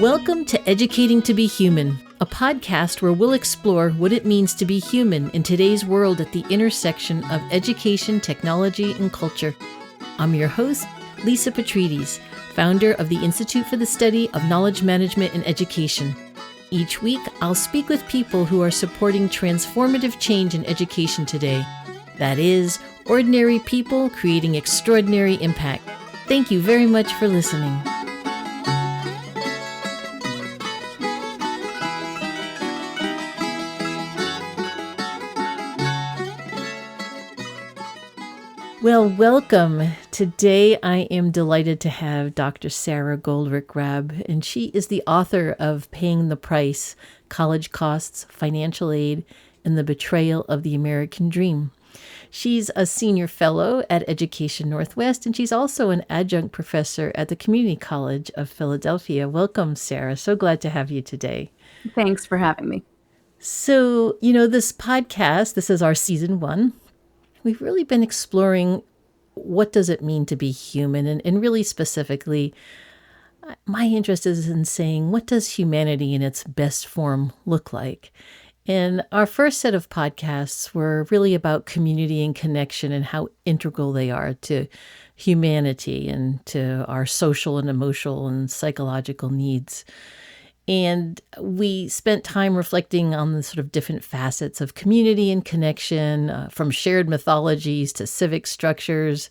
Welcome to Educating to be Human, a podcast where we'll explore what it means to be human in today's world at the intersection of education, technology, and culture. I'm your host, Lisa Petrides, founder of the Institute for the Study of Knowledge Management and Education. Each week, I'll speak with people who are supporting transformative change in education today. That is, ordinary people creating extraordinary impact. Thank you very much for listening. Well, welcome. Today I am delighted to have Dr. Sara Goldrick-Rab, and she is the author of Paying the Price, College Costs, Financial Aid, and the Betrayal of the American Dream. She's a senior fellow at Education Northwest, and she's also an adjunct professor at the Community College of Philadelphia. Welcome, Sara. So glad to have you today. Thanks for having me. So, this podcast, this is our season 1. We've really been exploring what does it mean to be human, and really specifically, my interest is in saying, what does humanity in its best form look like? And our first set of podcasts were really about community and connection and how integral they are to humanity and to our social and emotional and psychological needs. And we spent time reflecting on the sort of different facets of community and connection, from shared mythologies to civic structures,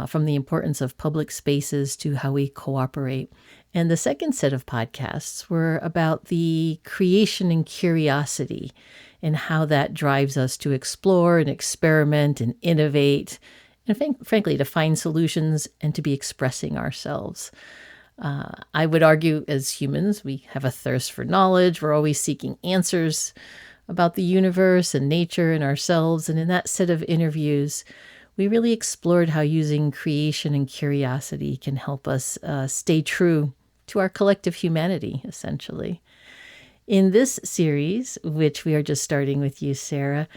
from the importance of public spaces to how we cooperate. And the second set of podcasts were about the creation and curiosity and how that drives us to explore and experiment and innovate, and frankly, to find solutions and to be expressing ourselves. I would argue as humans, we have a thirst for knowledge. We're always seeking answers about the universe and nature and ourselves. And in that set of interviews, we really explored how using creation and curiosity can help us stay true to our collective humanity, essentially. In this series, which we are just starting with you, Sara,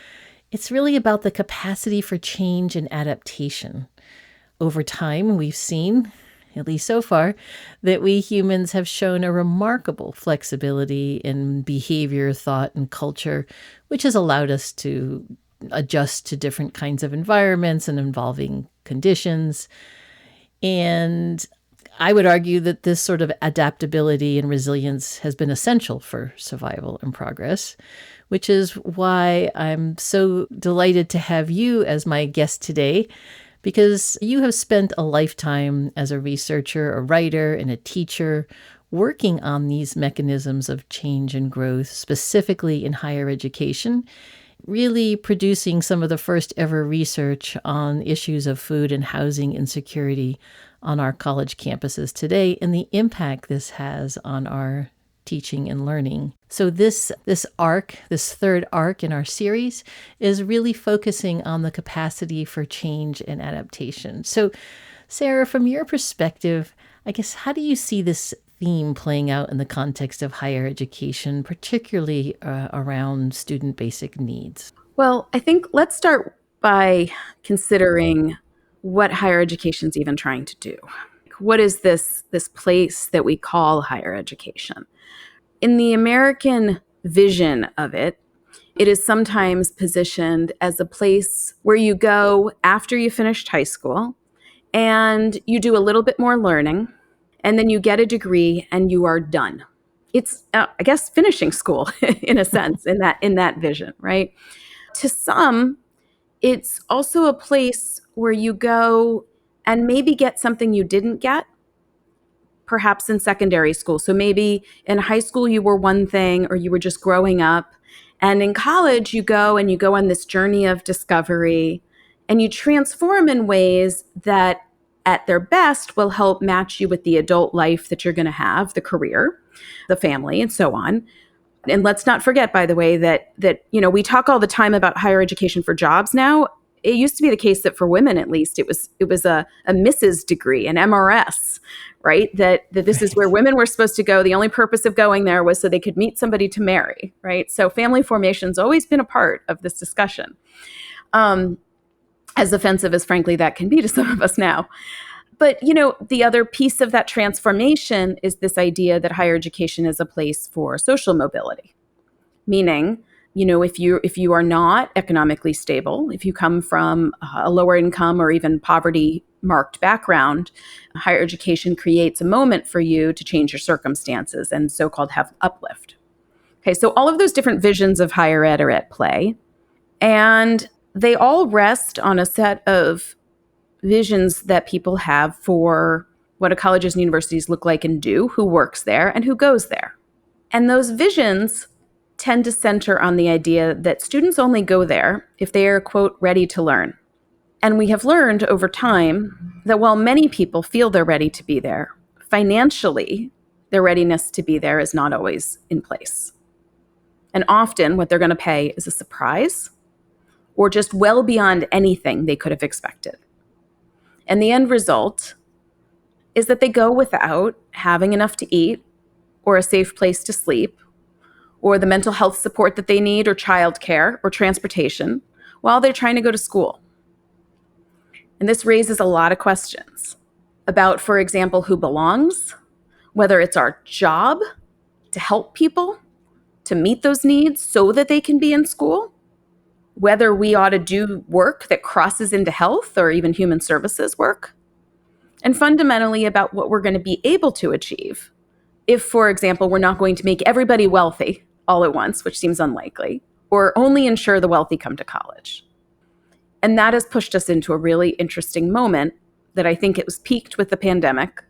it's really about the capacity for change and adaptation. Over time, we've seen, at least so far, that we humans have shown a remarkable flexibility in behavior, thought, and culture, which has allowed us to adjust to different kinds of environments and evolving conditions. And I would argue that this sort of adaptability and resilience has been essential for survival and progress, which is why I'm so delighted to have you as my guest today, because you have spent a lifetime as a researcher, a writer, and a teacher working on these mechanisms of change and growth, specifically in higher education, really producing some of the first ever research on issues of food and housing insecurity on our college campuses today, and the impact this has on our teaching and learning. So this third arc in our series, is really focusing on the capacity for change and adaptation. So, Sara, from your perspective, I guess, how do you see this theme playing out in the context of higher education, particularly around student basic needs? Well, I think let's start by considering what higher education is even trying to do. What is this place that we call higher education? In the American vision of it, it is sometimes positioned as a place where you go after you finished high school and you do a little bit more learning, and then you get a degree and you are done. It's, I guess, finishing school in a sense, in that vision, right? To some, it's also a place where you go and maybe get something you didn't get, perhaps in secondary school. So maybe in high school you were one thing, or you were just growing up. And in college you go on this journey of discovery, and you transform in ways that at their best will help match you with the adult life that you're going to have, the career, the family, and so on. And let's not forget, by the way, that we talk all the time about higher education for jobs now. It used to be the case that for women, at least, it was a Mrs. degree, an MRS, right? That this is where women were supposed to go. The only purpose of going there was so they could meet somebody to marry, right? So family formation's always been a part of this discussion, as offensive as, frankly, that can be to some of us now. But, the other piece of that transformation is this idea that higher education is a place for social mobility, meaning, if you are not economically stable, if you come from a lower income or even poverty marked background, higher education creates a moment for you to change your circumstances and so-called have uplift. Okay, so all of those different visions of higher ed are at play, and they all rest on a set of visions that people have for what a colleges and universities look like and do, who works there and who goes there. And those visions tend to center on the idea that students only go there if they are, quote, ready to learn. And we have learned over time that while many people feel they're ready to be there, financially, their readiness to be there is not always in place. And often what they're going to pay is a surprise or just well beyond anything they could have expected. And the end result is that they go without having enough to eat or a safe place to sleep or the mental health support that they need or childcare or transportation while they're trying to go to school. And this raises a lot of questions about, for example, who belongs, whether it's our job to help people to meet those needs so that they can be in school, whether we ought to do work that crosses into health or even human services work, and fundamentally about what we're going to be able to achieve if, for example, we're not going to make everybody wealthy all at once, which seems unlikely, or only ensure the wealthy come to college. And that has pushed us into a really interesting moment that I think it was peaked with the pandemic,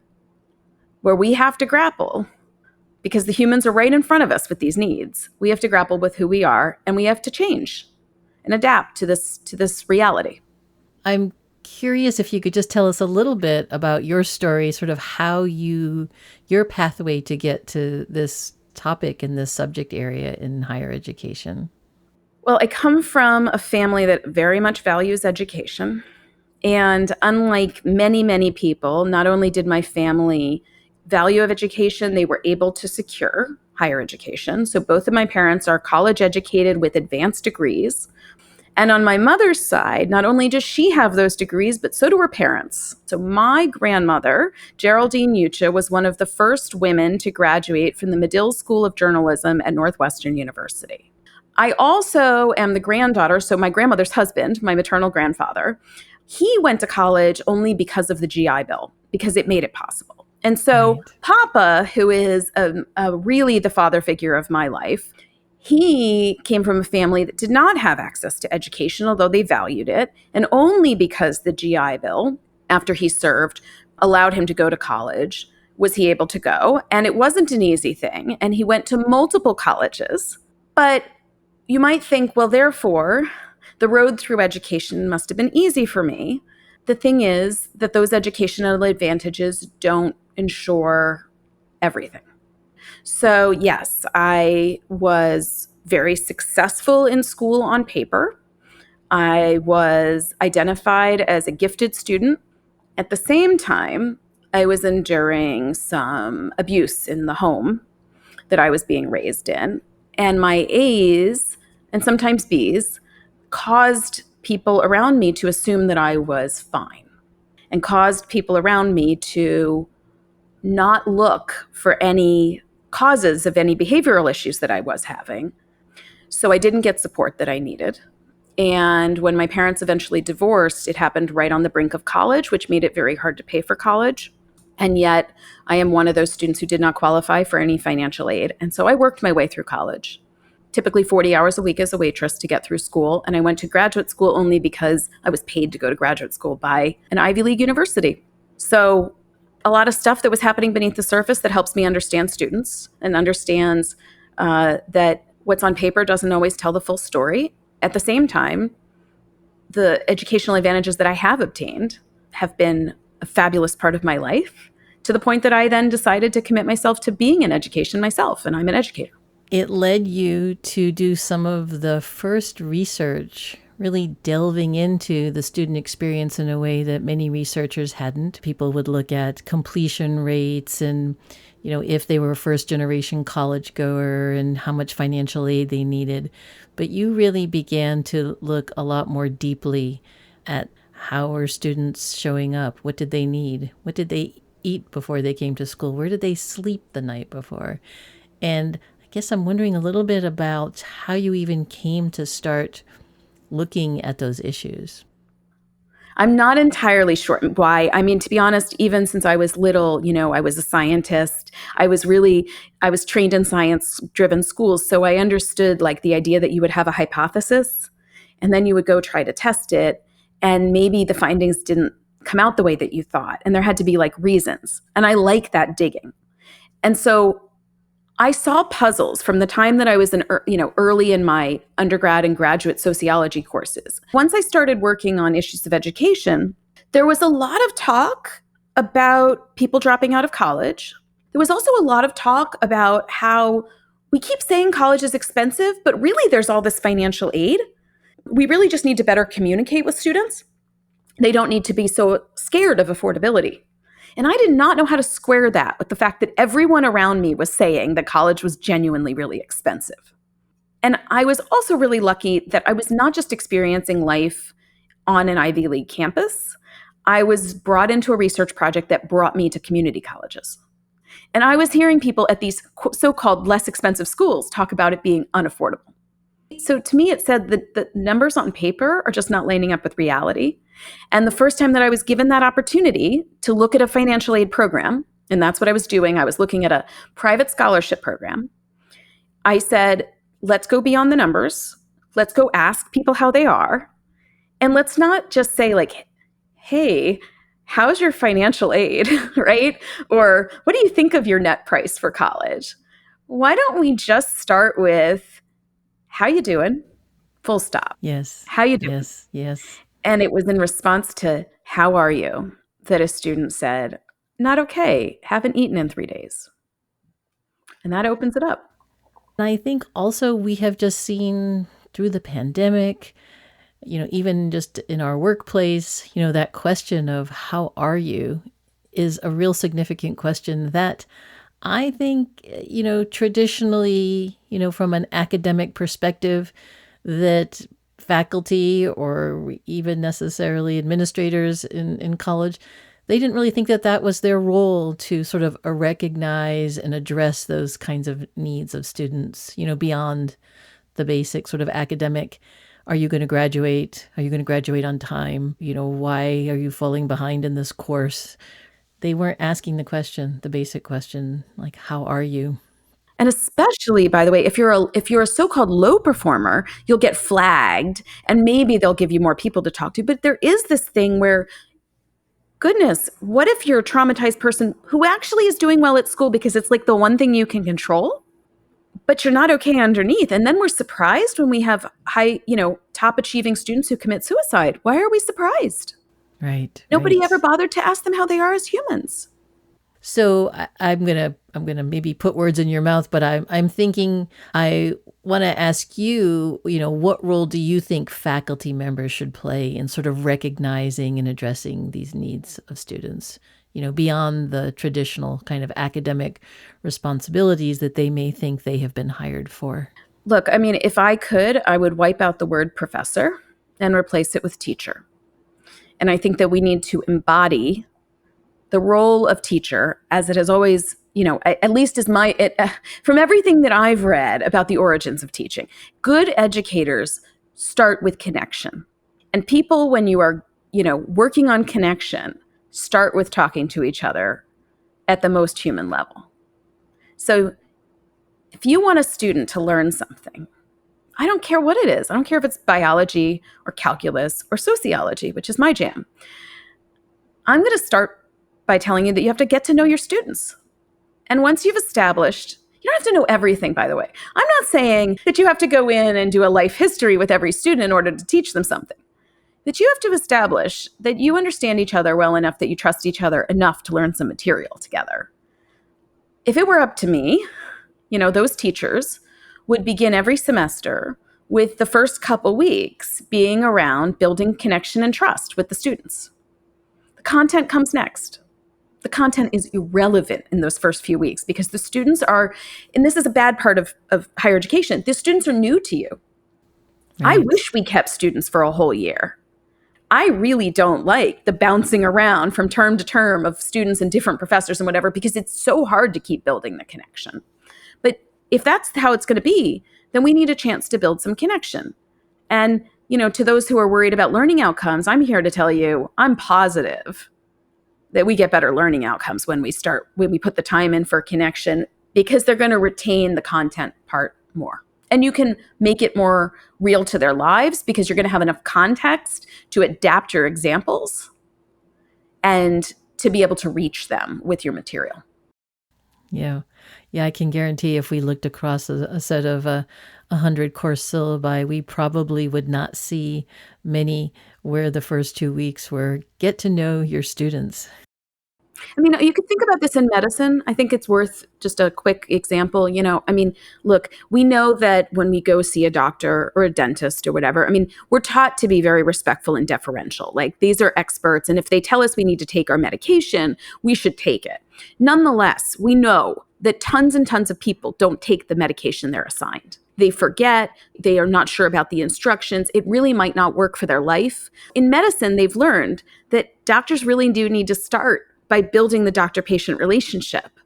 where we have to grapple, because the humans are right in front of us with these needs. We have to grapple with who we are, and we have to change and adapt to this reality. I'm curious if you could just tell us a little bit about your story, sort of how your pathway to get to this topic in this subject area in higher education. Well, I come from a family that very much values education. And unlike many, many people, not only did my family value of education, they were able to secure higher education. So both of my parents are college educated with advanced degrees. And on my mother's side, not only does she have those degrees, but so do her parents. So my grandmother, Geraldine Yucha, was one of the first women to graduate from the Medill School of Journalism at Northwestern University. I also am the granddaughter, so my grandmother's husband, my maternal grandfather, he went to college only because of the GI Bill, because it made it possible. And so Right. Papa, who is really the father figure of my life, he came from a family that did not have access to education, although they valued it. And only because the GI Bill, after he served, allowed him to go to college, was he able to go. And it wasn't an easy thing. And he went to multiple colleges. But you might think, well, therefore, the road through education must have been easy for me. The thing is that those educational advantages don't ensure everything. So yes, I was very successful in school on paper. I was identified as a gifted student. At the same time, I was enduring some abuse in the home that I was being raised in. And my A's and sometimes B's caused people around me to assume that I was fine and caused people around me to not look for any causes of any behavioral issues that I was having. So I didn't get support that I needed. And when my parents eventually divorced, it happened right on the brink of college, which made it very hard to pay for college. And yet I am one of those students who did not qualify for any financial aid. And so I worked my way through college, typically 40 hours a week as a waitress to get through school. And I went to graduate school only because I was paid to go to graduate school by an Ivy League university. So a lot of stuff that was happening beneath the surface that helps me understand students and understands that what's on paper doesn't always tell the full story. At the same time, the educational advantages that I have obtained have been a fabulous part of my life, to the point that I then decided to commit myself to being in education myself, and I'm an educator. It led you to do some of the first research, really delving into the student experience in a way that many researchers hadn't. People would look at completion rates and, if they were a first generation college goer and how much financial aid they needed. But you really began to look a lot more deeply at How are students showing up? What did they need? What did they eat before they came to school? Where did they sleep the night before? And I guess I'm wondering a little bit about how you even came to start looking at those issues. I'm not entirely sure why. I mean, to be honest, even since I was little, I was a scientist. I was trained in science driven schools. So I understood like the idea that you would have a hypothesis and then you would go try to test it. And maybe the findings didn't come out the way that you thought. And there had to be like reasons. And I like that digging. And so I saw puzzles from the time that I was early in my undergrad and graduate sociology courses. Once I started working on issues of education, there was a lot of talk about people dropping out of college. There was also a lot of talk about how we keep saying college is expensive, but really there's all this financial aid. We really just need to better communicate with students. They don't need to be so scared of affordability. And I did not know how to square that with the fact that everyone around me was saying that college was genuinely really expensive. And I was also really lucky that I was not just experiencing life on an Ivy League campus. I was brought into a research project that brought me to community colleges. And I was hearing people at these so-called less expensive schools talk about it being unaffordable. So to me, it said that the numbers on paper are just not lining up with reality. And the first time that I was given that opportunity to look at a financial aid program, and that's what I was doing, I was looking at a private scholarship program. I said, let's go beyond the numbers. Let's go ask people how they are. And let's not just say like, hey, how's your financial aid, right? Or what do you think of your net price for college? Why don't we just start with, how you doing? Full stop. Yes. How you doing? Yes. Yes. And it was in response to, how are you? That a student said, not okay, haven't eaten in 3 days. And that opens it up. And I think also we have just seen through the pandemic, even just in our workplace, that question of how are you is a real significant question that I think, traditionally, from an academic perspective, that faculty or even necessarily administrators in college, they didn't really think that that was their role to sort of recognize and address those kinds of needs of students, beyond the basic sort of academic. Are you going to graduate? Are you going to graduate on time? Why are you falling behind in this course? They weren't asking the basic question, like, how are you? And especially, by the way, if you're a so-called low performer, you'll get flagged and maybe they'll give you more people to talk to. But there is this thing where, goodness, what if you're a traumatized person who actually is doing well at school because it's like the one thing you can control, but you're not okay underneath? And then we're surprised when we have high, top achieving students who commit suicide. Why are we surprised? Right. Nobody right. ever bothered to ask them how they are as humans. So I'm gonna maybe put words in your mouth, but I'm thinking I want to ask you, what role do you think faculty members should play in sort of recognizing and addressing these needs of students, beyond the traditional kind of academic responsibilities that they may think they have been hired for? Look, I mean, if I could, I would wipe out the word professor and replace it with teacher. And I think that we need to embody the role of teacher as it has always, at least is from everything that I've read about the origins of teaching, good educators start with connection. And people, when you are, working on connection, start with talking to each other at the most human level. So if you want a student to learn something, I don't care what it is. I don't care if it's biology or calculus or sociology, which is my jam. I'm going to start by telling you that you have to get to know your students. And once you've established, you don't have to know everything, by the way. I'm not saying that you have to go in and do a life history with every student in order to teach them something. That you have to establish that you understand each other well enough that you trust each other enough to learn some material together. If it were up to me, those teachers would begin every semester with the first couple weeks being around building connection and trust with the students. The content comes next. The content is irrelevant in those first few weeks because the students are, and this is a bad part of higher education, the students are new to you. Right. I wish we kept students for a whole year. I really don't like the bouncing around from term to term of students and different professors and whatever, because it's so hard to keep building the connection. But if that's how it's going to be, then we need a chance to build some connection. And, to those who are worried about learning outcomes, I'm here to tell you, I'm positive that we get better learning outcomes when we put the time in for connection, because they're going to retain the content part more. And you can make it more real to their lives because you're going to have enough context to adapt your examples and to be able to reach them with your material. Yeah. Yeah, I can guarantee if we looked across a set of 100 course syllabi, we probably would not see many where the first 2 weeks were get to know your students. I mean, you could think about this in medicine. I think it's worth just a quick example. Look, we know that when we go see a doctor or a dentist or whatever, we're taught to be very respectful and deferential. Like, these are experts, and if they tell us we need to take our medication, we should take it. Nonetheless, we know that tons and tons of people don't take the medication they're assigned. They forget, they are not sure about the instructions. It really might not work for their life. In medicine, they've learned that doctors really do need to start by building the doctor-patient relationship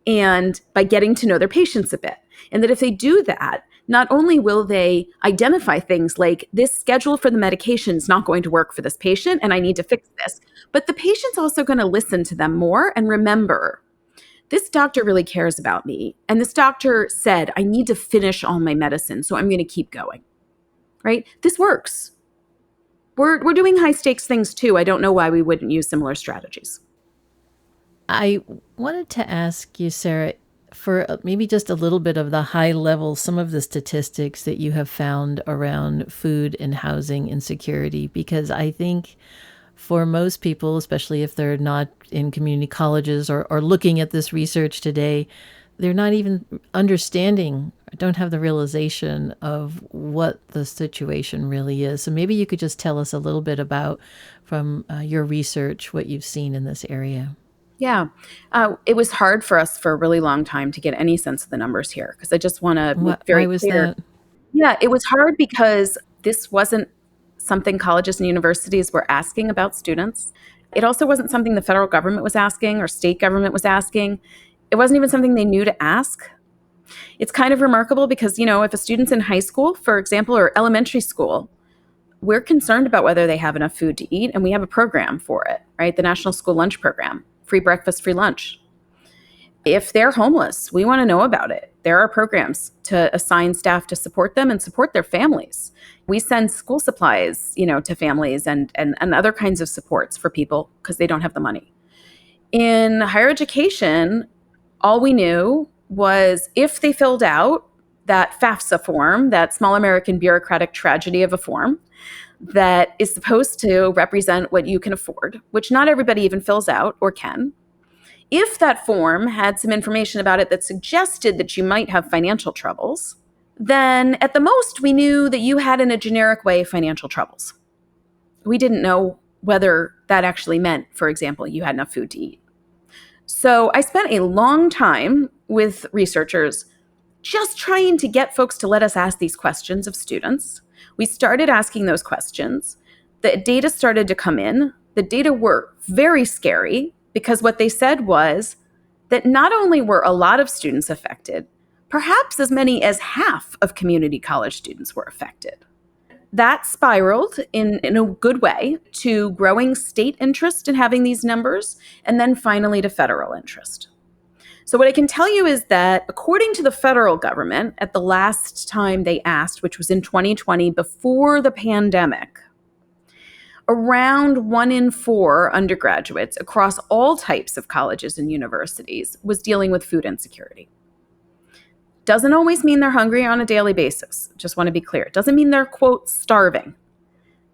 and by getting to know their patients a bit. And that if they do that, not only will they identify things like, this schedule for the medication is not going to work for this patient and I need to fix this, but the patient's also going to listen to them more and remember, this doctor really cares about me. And this doctor said, I need to finish all my medicine, so I'm going to keep going, right? This works. We're doing high stakes things too. I don't know why we wouldn't use similar strategies. I wanted to ask you, Sara, for maybe just a little bit of the high level, some of the statistics that you have found around food and housing insecurity, because I think for most people, especially if they're not in community colleges or looking at this research today, they're not even understanding, don't have the realization of what the situation really is. So maybe you could just tell us a little bit about, from your research, what you've seen in this area. Yeah. It was hard for us for a really long time to get any sense of the numbers here, because I just want to make very Why was clear. that? Yeah, it was hard because this wasn't something colleges and universities were asking about students. It also wasn't something the federal government was asking or state government was asking. It wasn't even something they knew to ask. It's kind of remarkable because, if a student's in high school, for example, or elementary school, we're concerned about whether they have enough food to eat, and we have a program for it, right? The National School Lunch Program, free breakfast, free lunch. If they're homeless, we want to know about it. There are programs to assign staff to support them and support their families. We send school supplies, to families and other kinds of supports for people because they don't have the money. In higher education, all we knew was if they filled out that FAFSA form, that small American bureaucratic tragedy of a form that is supposed to represent what you can afford, which not everybody even fills out or can. If that form had some information about it that suggested that you might have financial troubles, then at the most we knew that you had in a generic way financial troubles. We didn't know whether that actually meant, for example, you had enough food to eat. So I spent a long time with researchers just trying to get folks to let us ask these questions of students. We started asking those questions. The data started to come in. The data were very scary because what they said was that not only were a lot of students affected, perhaps as many as half of community college students were affected. That spiraled in a good way to growing state interest in having these numbers, and then finally to federal interest. So what I can tell you is that according to the federal government, at the last time they asked, which was in 2020, before the pandemic, around 1 in 4 undergraduates across all types of colleges and universities was dealing with food insecurity. Doesn't always mean they're hungry on a daily basis. Just want to be clear. It doesn't mean they're, quote, starving.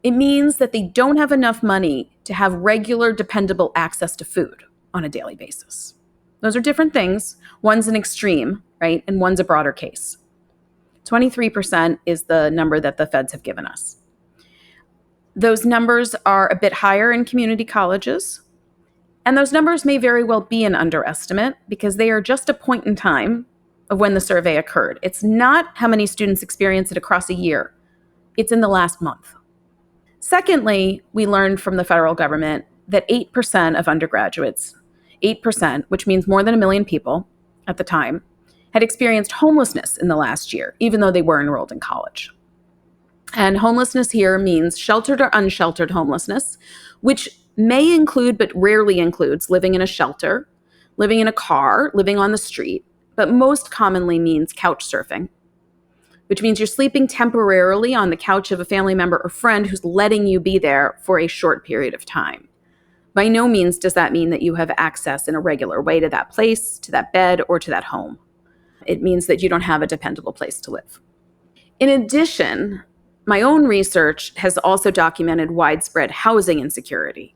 It means that they don't have enough money to have regular, dependable access to food on a daily basis. Those are different things. One's an extreme, right? And one's a broader case. 23% is the number that the feds have given us. Those numbers are a bit higher in community colleges. And those numbers may very well be an underestimate because they are just a point in time of when the survey occurred. It's not how many students experience it across a year. It's in the last month. Secondly, we learned from the federal government that 8% of undergraduates, 8%, which means more than a million people at the time, had experienced homelessness in the last year, even though they were enrolled in college. And homelessness here means sheltered or unsheltered homelessness, which may include but rarely includes living in a shelter, living in a car, living on the street, but most commonly means couch surfing, which means you're sleeping temporarily on the couch of a family member or friend who's letting you be there for a short period of time. By no means does that mean that you have access in a regular way to that place, to that bed, or to that home. It means that you don't have a dependable place to live. In addition, my own research has also documented widespread housing insecurity,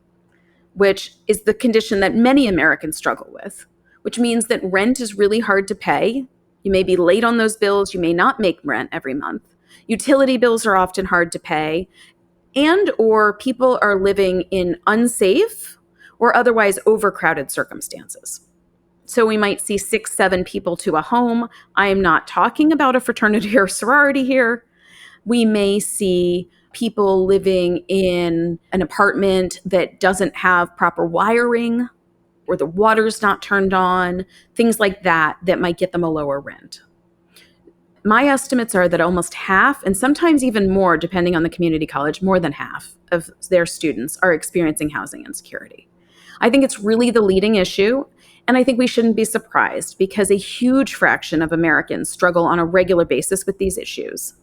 which is the condition that many Americans struggle with, which means that rent is really hard to pay. You may be late on those bills. You may not make rent every month. Utility bills are often hard to pay, and or people are living in unsafe or otherwise overcrowded circumstances. So we might see 6, 7 people to a home. I am not talking about a fraternity or sorority here. We may see people living in an apartment that doesn't have proper wiring or the water's not turned on, things like that that might get them a lower rent. My estimates are that almost half, and sometimes even more, depending on the community college, more than half of their students are experiencing housing insecurity. I think it's really the leading issue, and I think we shouldn't be surprised because a huge fraction of Americans struggle on a regular basis with these issues.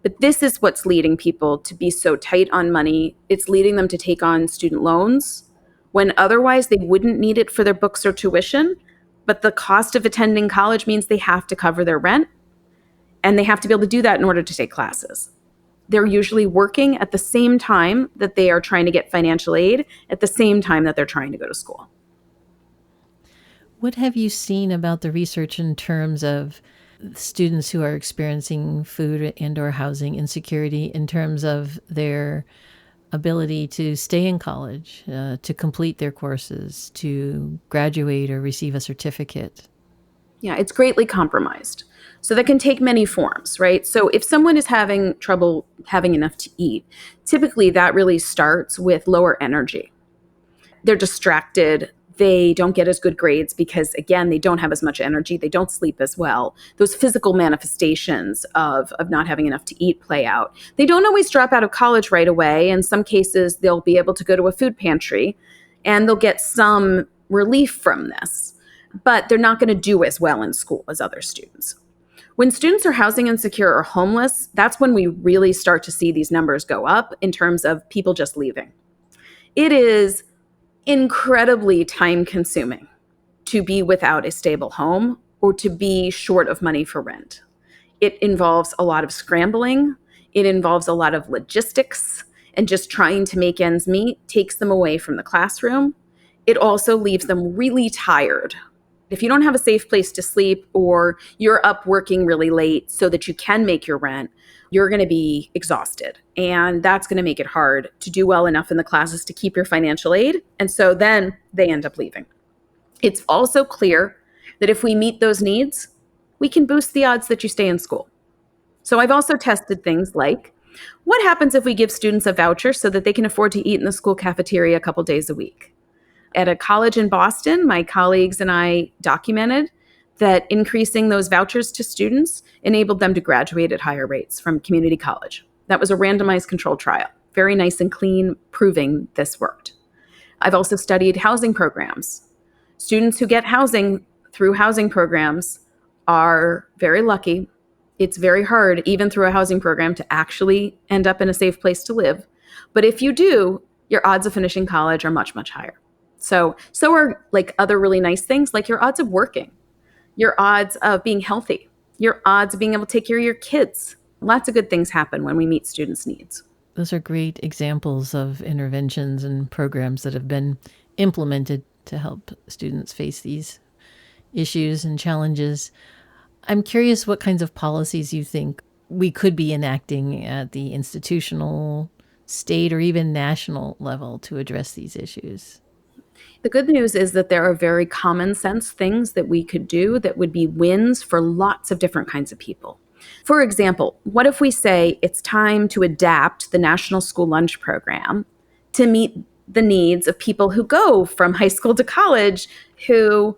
But this is what's leading people to be so tight on money. It's leading them to take on student loans when otherwise they wouldn't need it for their books or tuition, but the cost of attending college means they have to cover their rent. And they have to be able to do that in order to take classes. They're usually working at the same time that they are trying to get financial aid, at the same time that they're trying to go to school. What have you seen about the research in terms of students who are experiencing food and or housing insecurity in terms of their ability to stay in college, to complete their courses, to graduate or receive a certificate? Yeah, it's greatly compromised. So that can take many forms, right? So if someone is having trouble having enough to eat, typically that really starts with lower energy. They're distracted. They don't get as good grades because, again, they don't have as much energy. They don't sleep as well. Those physical manifestations of not having enough to eat play out. They don't always drop out of college right away. In some cases, they'll be able to go to a food pantry and they'll get some relief from this, but they're not going to do as well in school as other students. When students are housing insecure or homeless, that's when we really start to see these numbers go up in terms of people just leaving. It is incredibly time consuming to be without a stable home or to be short of money for rent. It involves a lot of scrambling. It involves a lot of logistics, and just trying to make ends meet takes them away from the classroom. It also leaves them really tired. If you don't have a safe place to sleep or you're up working really late so that you can make your rent, you're going to be exhausted. And that's going to make it hard to do well enough in the classes to keep your financial aid. And so then they end up leaving. It's also clear that if we meet those needs, we can boost the odds that you stay in school. So I've also tested things like, what happens if we give students a voucher so that they can afford to eat in the school cafeteria a couple days a week? At a college in Boston, my colleagues and I documented that increasing those vouchers to students enabled them to graduate at higher rates from community college. That was a randomized controlled trial, very nice and clean, proving this worked. I've also studied housing programs. Students who get housing through housing programs are very lucky. It's very hard, even through a housing program, to actually end up in a safe place to live. But if you do, your odds of finishing college are much, much higher. So are like other really nice things, like your odds of working, your odds of being healthy, your odds of being able to take care of your kids. Lots of good things happen when we meet students' needs. Those are great examples of interventions and programs that have been implemented to help students face these issues and challenges. I'm curious what kinds of policies you think we could be enacting at the institutional, state, or even national level to address these issues. The good news is that there are very common sense things that we could do that would be wins for lots of different kinds of people. For example, what if we say it's time to adapt the National School Lunch Program to meet the needs of people who go from high school to college who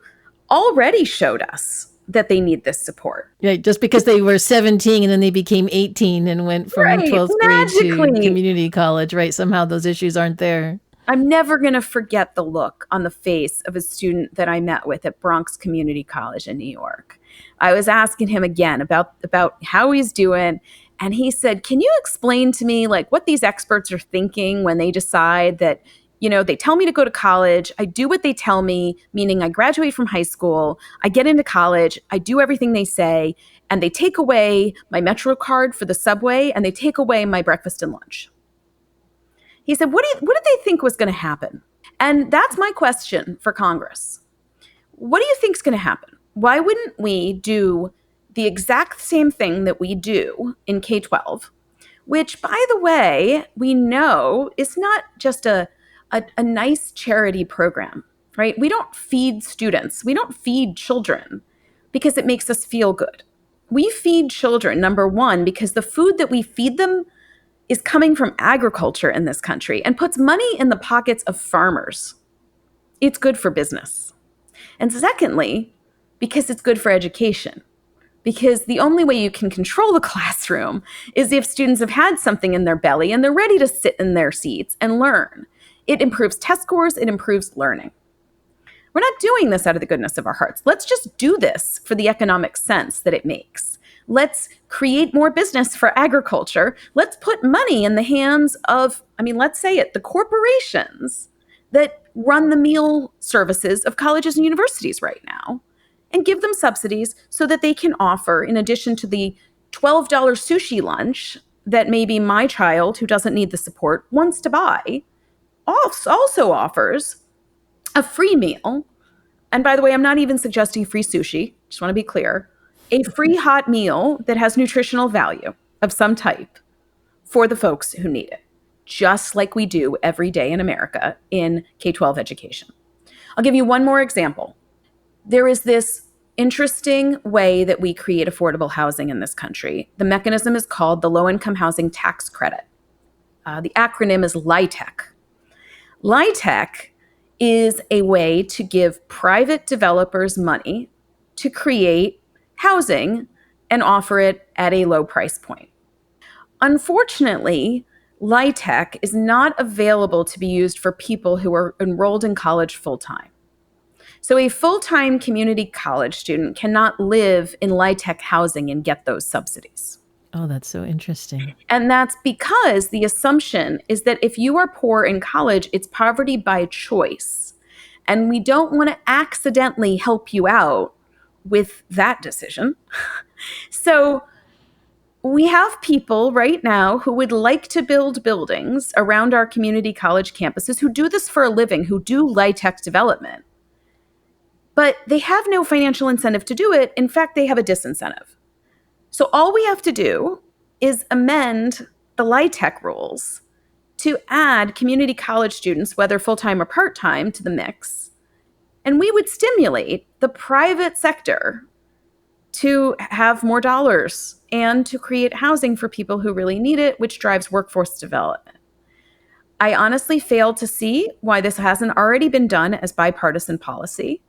already showed us that they need this support? Right, just because they were 17 and then they became 18 and went from Right, 12th grade to magically. community college, right? Somehow those issues aren't there. I'm never going to forget the look on the face of a student that I met with at Bronx Community College in New York. I was asking him again about how he's doing, and he said, "Can you explain to me like what these experts are thinking when they decide that, they tell me to go to college, I do what they tell me, meaning I graduate from high school, I get into college, I do everything they say, and they take away my Metro card for the subway and they take away my breakfast and lunch." He said, what did they think was going to happen? And that's my question for Congress. What do you think is going to happen? Why wouldn't we do the exact same thing that we do in K-12, which, by the way, we know is not just a nice charity program, right? We don't feed students. We don't feed children because it makes us feel good. We feed children, number one, because the food that we feed them is coming from agriculture in this country and puts money in the pockets of farmers. It's good for business. And secondly, because it's good for education. Because the only way you can control the classroom is if students have had something in their belly and they're ready to sit in their seats and learn. It improves test scores, it improves learning. We're not doing this out of the goodness of our hearts. Let's just do this for the economic sense that it makes. Let's create more business for agriculture. Let's put money in the hands of, let's say it, the corporations that run the meal services of colleges and universities right now, and give them subsidies so that they can offer, in addition to the $12 sushi lunch that maybe my child who doesn't need the support wants to buy, also offers a free meal. And by the way, I'm not even suggesting free sushi. Just want to be clear. A free hot meal that has nutritional value of some type for the folks who need it, just like we do every day in America in K-12 education. I'll give you one more example. There is this interesting way that we create affordable housing in this country. The mechanism is called the Low-Income Housing Tax Credit. The acronym is LIHTC. LIHTC is a way to give private developers money to create housing and offer it at a low price point. Unfortunately, LIHTC is not available to be used for people who are enrolled in college full-time. So a full-time community college student cannot live in LIHTC housing and get those subsidies. Oh, that's so interesting. And that's because the assumption is that if you are poor in college, it's poverty by choice. And we don't want to accidentally help you out with that decision. So we have people right now who would like to build buildings around our community college campuses who do this for a living, who do LIHTC development. But they have no financial incentive to do it. In fact, they have a disincentive. So all we have to do is amend the LIHTC rules to add community college students, whether full-time or part-time, to the mix. And we would stimulate the private sector to have more dollars and to create housing for people who really need it, which drives workforce development. I honestly fail to see why this hasn't already been done as bipartisan policy.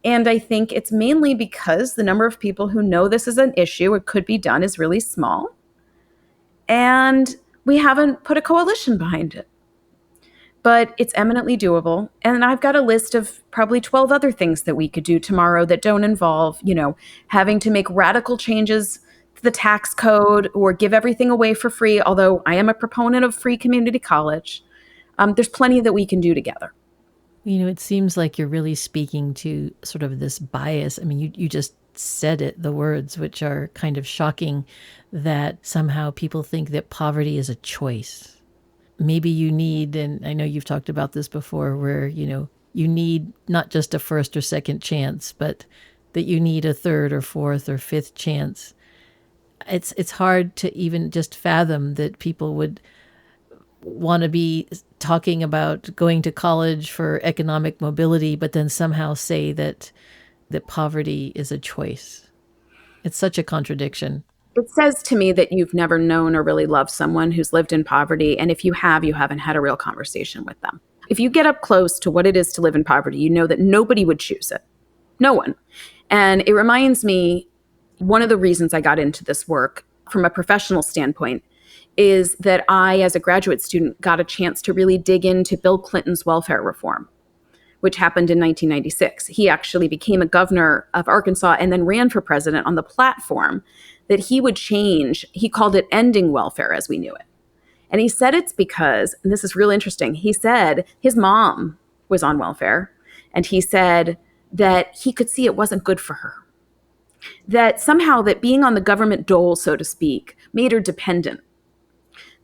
And I think it's mainly because the number of people who know this is an issue, it could be done, is really small. And we haven't put a coalition behind it. But it's eminently doable. And I've got a list of probably 12 other things that we could do tomorrow that don't involve, having to make radical changes to the tax code or give everything away for free, although I am a proponent of free community college. There's plenty that we can do together. It seems like you're really speaking to sort of this bias. You just said it, the words, which are kind of shocking, that somehow people think that poverty is a choice. Maybe you need, and I know you've talked about this before, where, you need not just a first or second chance, but that you need a third or fourth or fifth chance. It's hard to even just fathom that people would want to be talking about going to college for economic mobility, but then somehow say that poverty is a choice. It's such a contradiction. It says to me that you've never known or really loved someone who's lived in poverty. And if you have, you haven't had a real conversation with them. If you get up close to what it is to live in poverty, you know that nobody would choose it. No one. And it reminds me, one of the reasons I got into this work from a professional standpoint is that I, as a graduate student, got a chance to really dig into Bill Clinton's welfare reform, which happened in 1996. He actually became a governor of Arkansas and then ran for president on the platform that he would change. He called it ending welfare as we knew it. And he said it's because, and this is really interesting, he said his mom was on welfare, and he said that he could see it wasn't good for her. That somehow that being on the government dole, so to speak, made her dependent.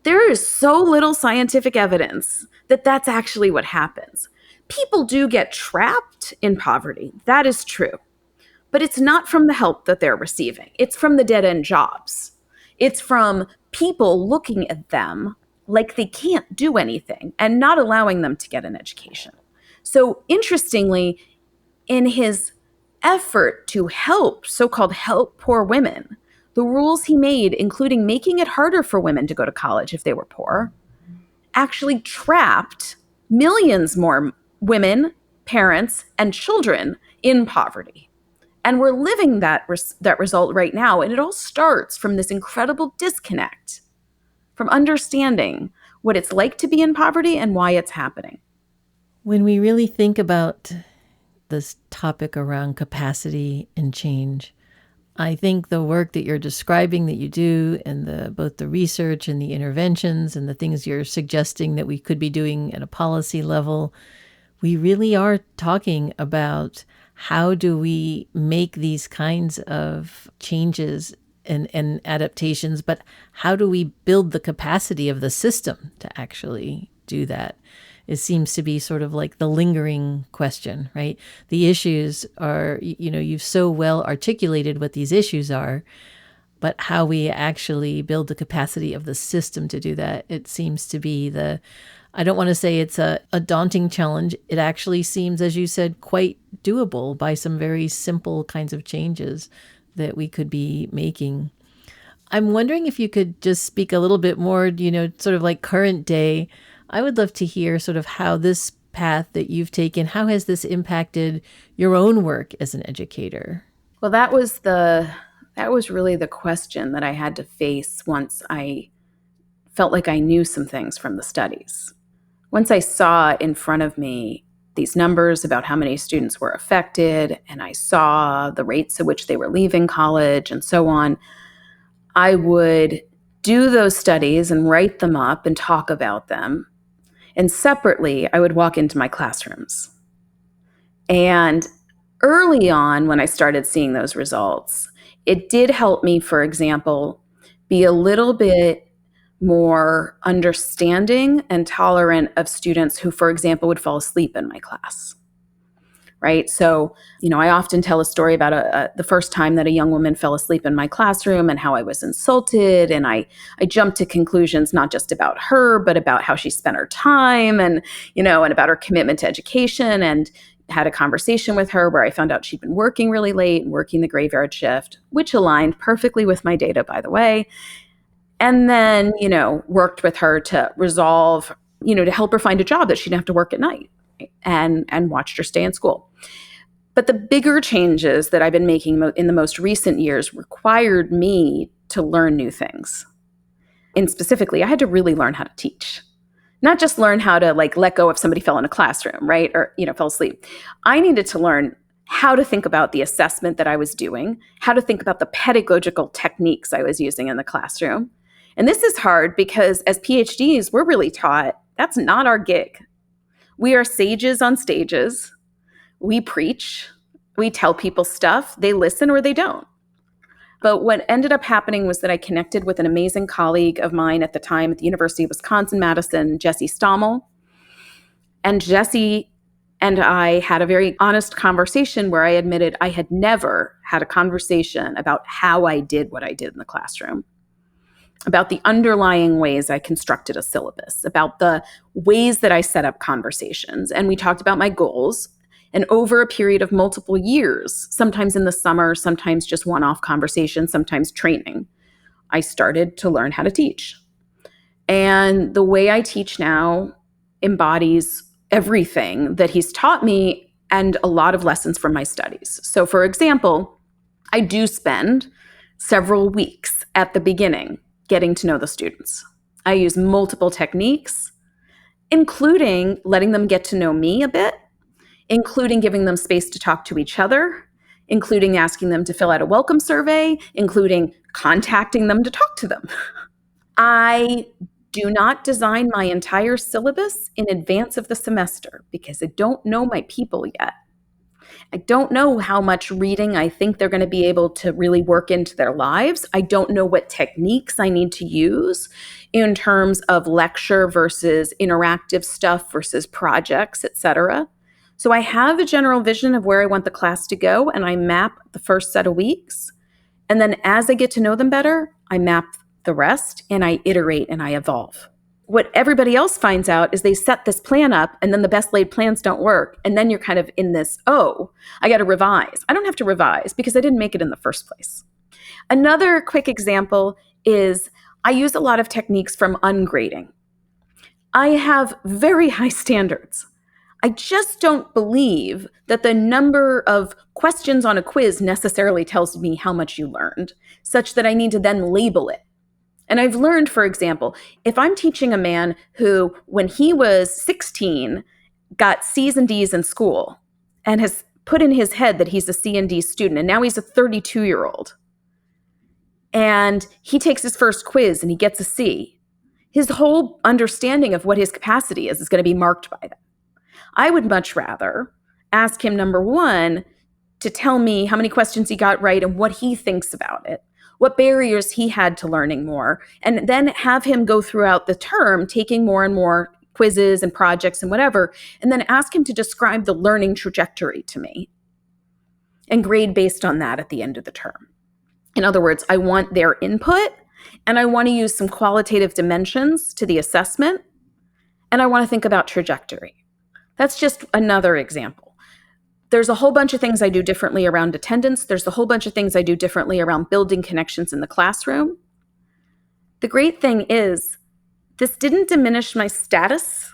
There is so little scientific evidence that that's actually what happens. People do get trapped in poverty. That is true. But it's not from the help that they're receiving. It's from the dead-end jobs. It's from people looking at them like they can't do anything and not allowing them to get an education. So interestingly, in his effort to help, so-called help poor women, the rules he made, including making it harder for women to go to college if they were poor, actually trapped millions more women, parents, and children in poverty. And we're living that result right now. And it all starts from this incredible disconnect from understanding what it's like to be in poverty and why it's happening. When we really think about this topic around capacity and change, I think the work that you're describing that you do, and both the research and the interventions and the things you're suggesting that we could be doing at a policy level, we really are talking about how do we make these kinds of changes and adaptations, but how do we build the capacity of the system to actually do that? It seems to be sort of like the lingering question, right? The issues are, you've so well articulated what these issues are, but how we actually build the capacity of the system to do that, it seems to be I don't want to say it's a daunting challenge. It actually seems, as you said, quite doable by some very simple kinds of changes that we could be making. I'm wondering if you could just speak a little bit more, sort of like current day. I would love to hear sort of how this path that you've taken, how has this impacted your own work as an educator? Well, that was really the question that I had to face once I felt like I knew some things from the studies. Once I saw in front of me these numbers about how many students were affected, and I saw the rates at which they were leaving college and so on, I would do those studies and write them up and talk about them. And separately, I would walk into my classrooms. And early on, when I started seeing those results, it did help me, for example, be a little bit more understanding and tolerant of students who, for example, would fall asleep in my class. Right? So, I often tell a story about the first time that a young woman fell asleep in my classroom and how I was insulted. And I jumped to conclusions, not just about her, but about how she spent her time and about her commitment to education, and had a conversation with her where I found out she'd been working really late and working the graveyard shift, which aligned perfectly with my data, by the way. And then, worked with her to resolve, to help her find a job that she didn't have to work at night, and watched her stay in school. But the bigger changes that I've been making in the most recent years required me to learn new things. And specifically, I had to really learn how to teach. Not just learn how to let go if somebody fell in a classroom, right? Or, fell asleep. I needed to learn how to think about the assessment that I was doing, how to think about the pedagogical techniques I was using in the classroom. And this is hard because as PhDs, we're really taught that's not our gig. We are sages on stages. We preach. We tell people stuff. They listen or they don't. But what ended up happening was that I connected with an amazing colleague of mine at the time at the University of Wisconsin-Madison, Jessie Stommel. And Jessie and I had a very honest conversation where I admitted I had never had a conversation about how I did what I did in the classroom, about the underlying ways I constructed a syllabus, about the ways that I set up conversations. And we talked about my goals. And over a period of multiple years, sometimes in the summer, sometimes just one-off conversations, sometimes training, I started to learn how to teach. And the way I teach now embodies everything that he's taught me and a lot of lessons from my studies. So, for example, I do spend several weeks at the beginning getting to know the students. I use multiple techniques, including letting them get to know me a bit, including giving them space to talk to each other, including asking them to fill out a welcome survey, including contacting them to talk to them. I do not design my entire syllabus in advance of the semester because I don't know my people yet. I don't know how much reading I think they're going to be able to really work into their lives. I don't know what techniques I need to use in terms of lecture versus interactive stuff versus projects, etc. So I have a general vision of where I want the class to go, and I map the first set of weeks. And then as I get to know them better, I map the rest and I iterate and I evolve. What everybody else finds out is they set this plan up and then the best laid plans don't work. And then you're kind of in this, oh, I got to revise. I don't have to revise because I didn't make it in the first place. Another quick example is I use a lot of techniques from ungrading. I have very high standards. I just don't believe that the number of questions on a quiz necessarily tells me how much you learned, such that I need to then label it. And I've learned, for example, if I'm teaching a man who, when he was 16, got C's and D's in school and has put in his head that he's a C and D student, and now he's a 32-year-old, and he takes his first quiz and he gets a C, his whole understanding of what his capacity is going to be marked by that. I would much rather ask him, number one, to tell me how many questions he got right and what he thinks about it, what barriers he had to learning more, and then have him go throughout the term taking more and more quizzes and projects and whatever, and then ask him to describe the learning trajectory to me and grade based on that at the end of the term. In other words, I want their input, and I want to use some qualitative dimensions to the assessment, and I want to think about trajectory. That's just another example. There's a whole bunch of things I do differently around attendance. There's a whole bunch of things I do differently around building connections in the classroom. The great thing is, this didn't diminish my status.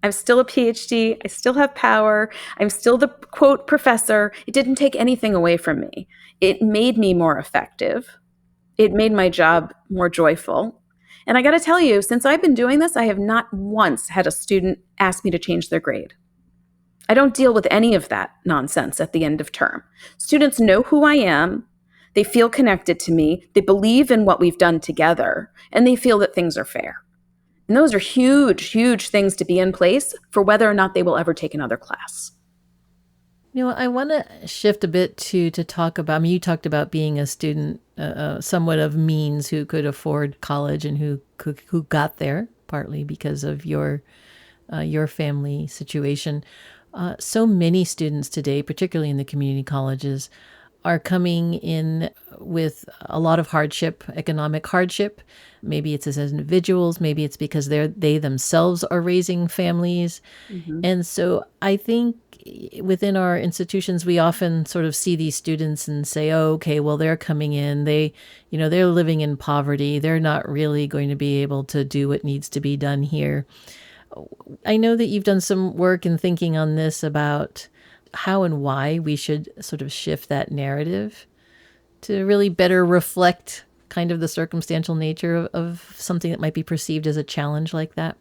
I'm still a PhD. I still have power. I'm still the quote professor. It didn't take anything away from me. It made me more effective. It made my job more joyful. And I got to tell you, since I've been doing this, I have not once had a student ask me to change their grade. I don't deal with any of that nonsense at the end of term. Students know who I am. They feel connected to me. They believe in what we've done together, and they feel that things are fair. And those are huge, huge things to be in place for whether or not they will ever take another class. I want to shift a bit to talk about, you talked about being a student somewhat of means who could afford college and who got there partly because of your family situation. So many students today, particularly in the community colleges, are coming in with a lot of hardship, economic hardship. Maybe it's as individuals, maybe it's because they themselves are raising families. Mm-hmm. And so I think within our institutions, we often sort of see these students and say, oh, okay, well, they're coming in, they're living in poverty. They're not really going to be able to do what needs to be done here. I know that you've done some work in thinking on this about how and why we should sort of shift that narrative to really better reflect kind of the circumstantial nature of something that might be perceived as a challenge like that.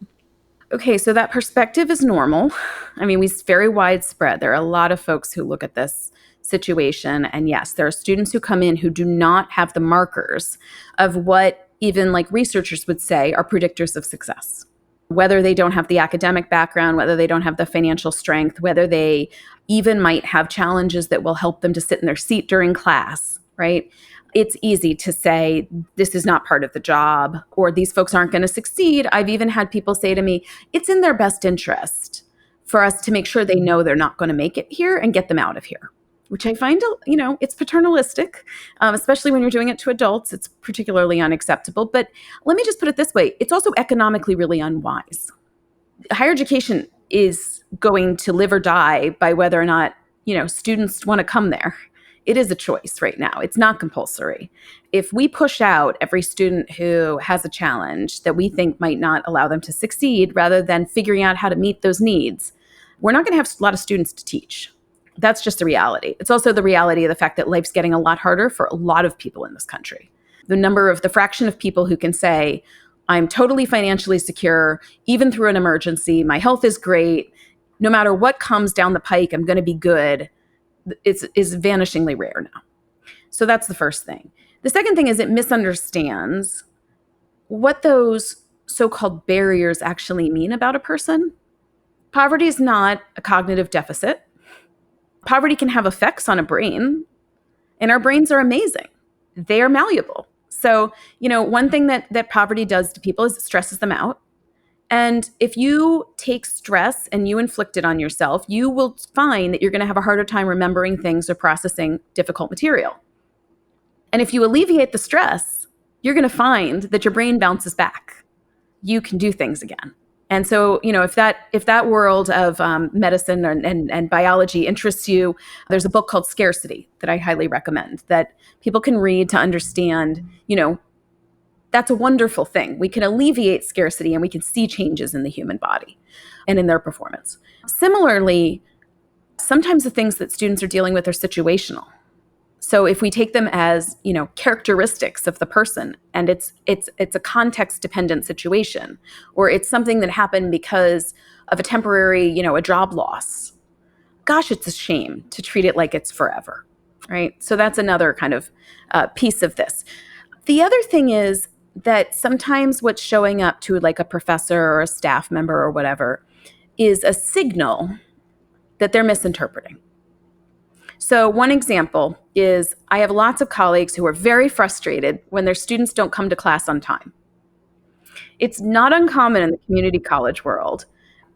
Okay, so that perspective is normal. I mean, it's very widespread. There are a lot of folks who look at this situation. And yes, there are students who come in who do not have the markers of what even like researchers would say are predictors of success. Whether they don't have the academic background, whether they don't have the financial strength, whether they even might have challenges that will help them to sit in their seat during class, right? It's easy to say, this is not part of the job, or these folks aren't going to succeed. I've even had people say to me, it's in their best interest for us to make sure they know they're not going to make it here and get them out of here, which I find, it's paternalistic, especially when you're doing it to adults. It's particularly unacceptable. But let me just put it this way. It's also economically really unwise. Higher education is going to live or die by whether or not, students want to come there. It is a choice right now. It's not compulsory. If we push out every student who has a challenge that we think might not allow them to succeed, rather than figuring out how to meet those needs, we're not going to have a lot of students to teach. That's just the reality. It's also the reality of the fact that life's getting a lot harder for a lot of people in this country. The fraction of people who can say, I'm totally financially secure, even through an emergency, my health is great, no matter what comes down the pike, I'm going to be good, is vanishingly rare now. So that's the first thing. The second thing is it misunderstands what those so-called barriers actually mean about a person. Poverty is not a cognitive deficit. Poverty can have effects on a brain, and our brains are amazing. They are malleable. So, one thing that poverty does to people is it stresses them out. And if you take stress and you inflict it on yourself, you will find that you're going to have a harder time remembering things or processing difficult material. And if you alleviate the stress, you're going to find that your brain bounces back. You can do things again. And so, if that world of medicine and biology interests you, there's a book called Scarcity that I highly recommend that people can read to understand, that's a wonderful thing. We can alleviate scarcity and we can see changes in the human body and in their performance. Similarly, sometimes the things that students are dealing with are situational. So if we take them as, characteristics of the person, and it's a context-dependent situation, or it's something that happened because of a temporary, a job loss, gosh, it's a shame to treat it like it's forever, right? So that's another kind of piece of this. The other thing is that sometimes what's showing up to like a professor or a staff member or whatever is a signal that they're misinterpreting. So one example is I have lots of colleagues who are very frustrated when their students don't come to class on time. It's not uncommon in the community college world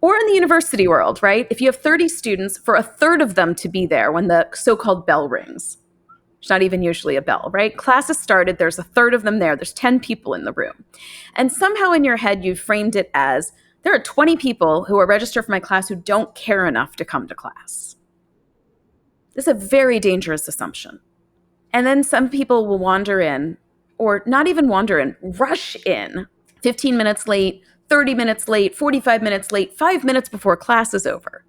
or in the university world, right? If you have 30 students, for a third of them to be there when the so-called bell rings. It's not even usually a bell, right? Class has started, there's a third of them there, there's 10 people in the room. And somehow in your head, you framed it as, there are 20 people who are registered for my class who don't care enough to come to class. This is a very dangerous assumption. And then some people will wander in, or not even wander in, rush in 15 minutes late, 30 minutes late, 45 minutes late, 5 minutes before class is over.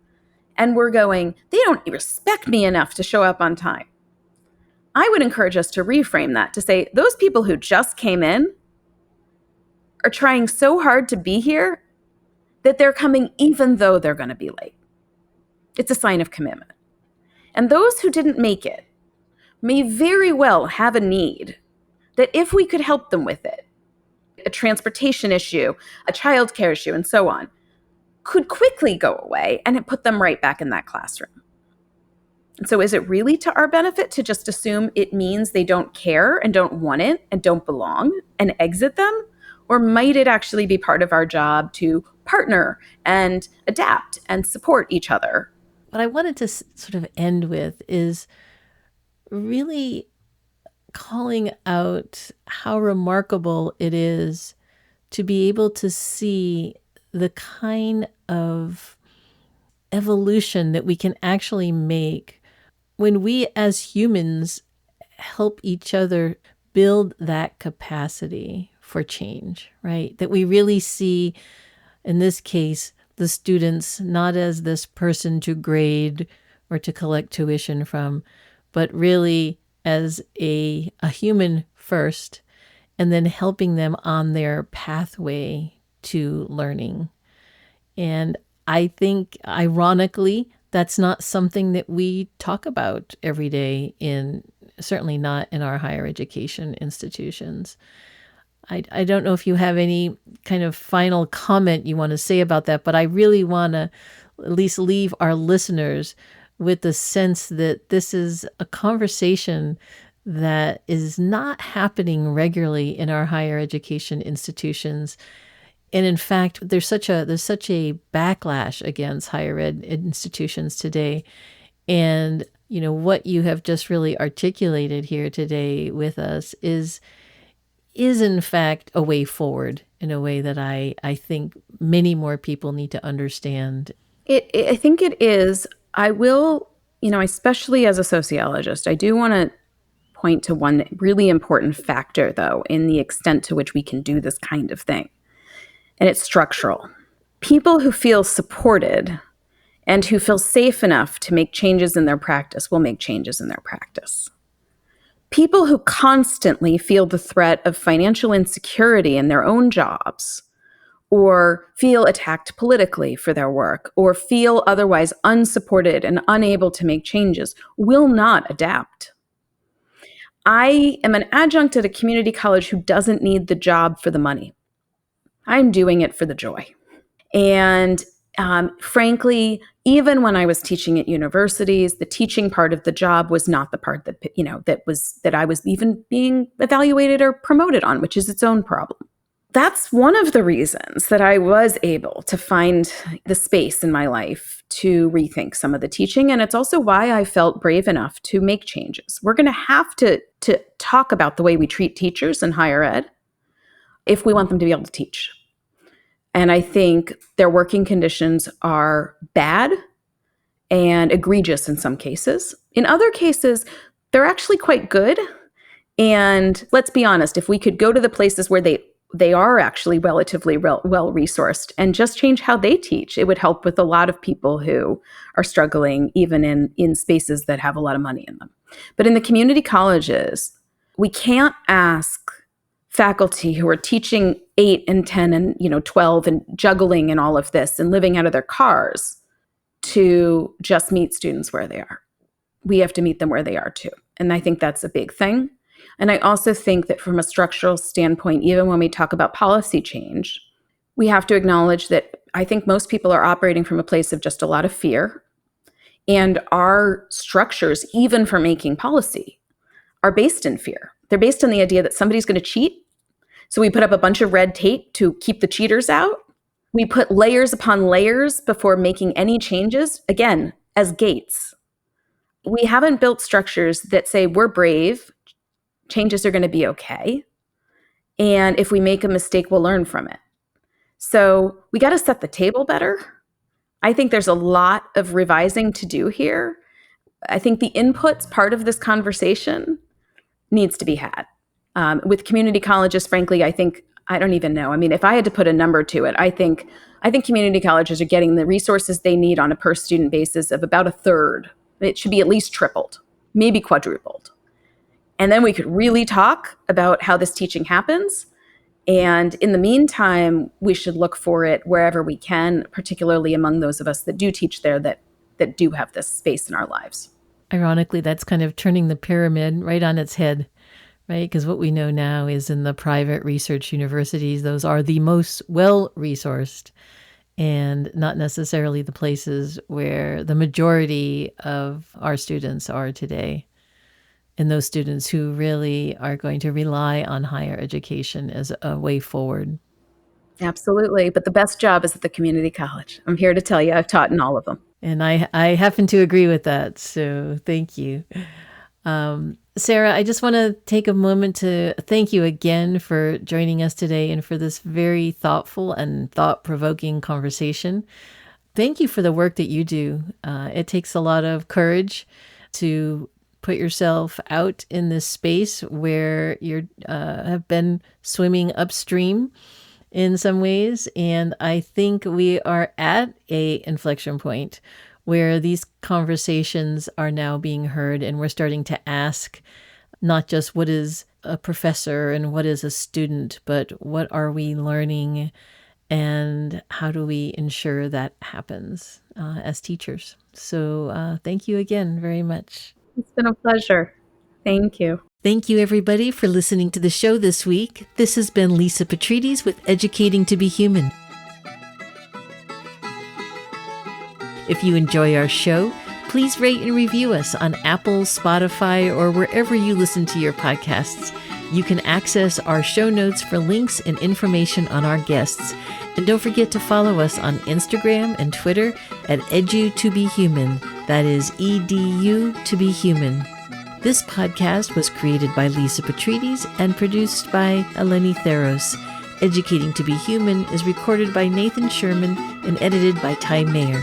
And we're going, they don't respect me enough to show up on time. I would encourage us to reframe that to say, those people who just came in are trying so hard to be here that they're coming even though they're going to be late. It's a sign of commitment. And those who didn't make it may very well have a need that if we could help them with it, a transportation issue, a childcare issue, and so on, could quickly go away and put them right back in that classroom. And so is it really to our benefit to just assume it means they don't care and don't want it and don't belong and exit them? Or might it actually be part of our job to partner and adapt and support each other? What I wanted to sort of end with is really calling out how remarkable it is to be able to see the kind of evolution that we can actually make when we as humans help each other build that capacity for change, right? That we really see, in this case, the students not as this person to grade or to collect tuition from, but really as a human first, and then helping them on their pathway to learning. And I think, ironically, that's not something that we talk about every day certainly not in our higher education institutions. I don't know if you have any kind of final comment you want to say about that, but I really want to at least leave our listeners with the sense that this is a conversation that is not happening regularly in our higher education institutions. And in fact, there's such a backlash against higher ed institutions today. And, what you have just really articulated here today with us is in fact a way forward in a way that I think many more people need to understand. I think it is. I will Especially as a sociologist, I do want to point to one really important factor, though, in the extent to which we can do this kind of thing. And it's structural. People who feel supported and who feel safe enough to make changes in their practice will make changes in their practice. People who constantly feel the threat of financial insecurity in their own jobs, or feel attacked politically for their work, or feel otherwise unsupported and unable to make changes, will not adapt. I am an adjunct at a community college who doesn't need the job for the money. I'm doing it for the joy. And frankly, even when I was teaching at universities, the teaching part of the job was not the part that I was even being evaluated or promoted on, which is its own problem. That's one of the reasons that I was able to find the space in my life to rethink some of the teaching. And it's also why I felt brave enough to make changes. We're going to have to talk about the way we treat teachers in higher ed if we want them to be able to teach. And I think their working conditions are bad and egregious in some cases. In other cases, they're actually quite good. And let's be honest, if we could go to the places where they are actually relatively well-resourced and just change how they teach, it would help with a lot of people who are struggling even in spaces that have a lot of money in them. But in the community colleges, we can't ask faculty who are teaching 8 and 10 and 12 and juggling and all of this and living out of their cars to just meet students where they are. We have to meet them where they are too. And I think that's a big thing. And I also think that from a structural standpoint, even when we talk about policy change, we have to acknowledge that I think most people are operating from a place of just a lot of fear. And our structures, even for making policy, are based in fear. They're based on the idea that somebody's going to cheat. So we put up a bunch of red tape to keep the cheaters out. We put layers upon layers before making any changes, again, as gates. We haven't built structures that say we're brave, changes are going to be okay, and if we make a mistake, we'll learn from it. So we got to set the table better. I think there's a lot of revising to do here. I think the inputs part of this conversation needs to be had. With community colleges, frankly, I don't even know. I mean, if I had to put a number to it, I think community colleges are getting the resources they need on a per student basis of about a third. It should be at least tripled, maybe quadrupled. And then we could really talk about how this teaching happens. And in the meantime, we should look for it wherever we can, particularly among those of us that do teach there that do have this space in our lives. Ironically, that's kind of turning the pyramid right on its head, right? Because what we know now is in the private research universities, those are the most well-resourced and not necessarily the places where the majority of our students are today. And those students who really are going to rely on higher education as a way forward. Absolutely. But the best job is at the community college. I'm here to tell you, I've taught in all of them. And I happen to agree with that. So thank you. Sara, I just want to take a moment to thank you again for joining us today and for this very thoughtful and thought-provoking conversation. Thank you for the work that you do. It takes a lot of courage to put yourself out in this space where you have been swimming upstream in some ways. And I think we are at a inflection point where these conversations are now being heard, and we're starting to ask not just what is a professor and what is a student, but what are we learning and how do we ensure that happens as teachers. So thank you again very much. It's been a pleasure. Thank you. Thank you, everybody, for listening to the show this week. This has been Lisa Petrides with Educating to Be Human. If you enjoy our show, please rate and review us on Apple, Spotify, or wherever you listen to your podcasts. You can access our show notes for links and information on our guests. And don't forget to follow us on Instagram and Twitter at Edu2Be-Human. That is EDU to be human. This podcast was created by Lisa Petrides and produced by Eleni Theros. Educating to Be Human is recorded by Nathan Sherman and edited by Ty Mayer.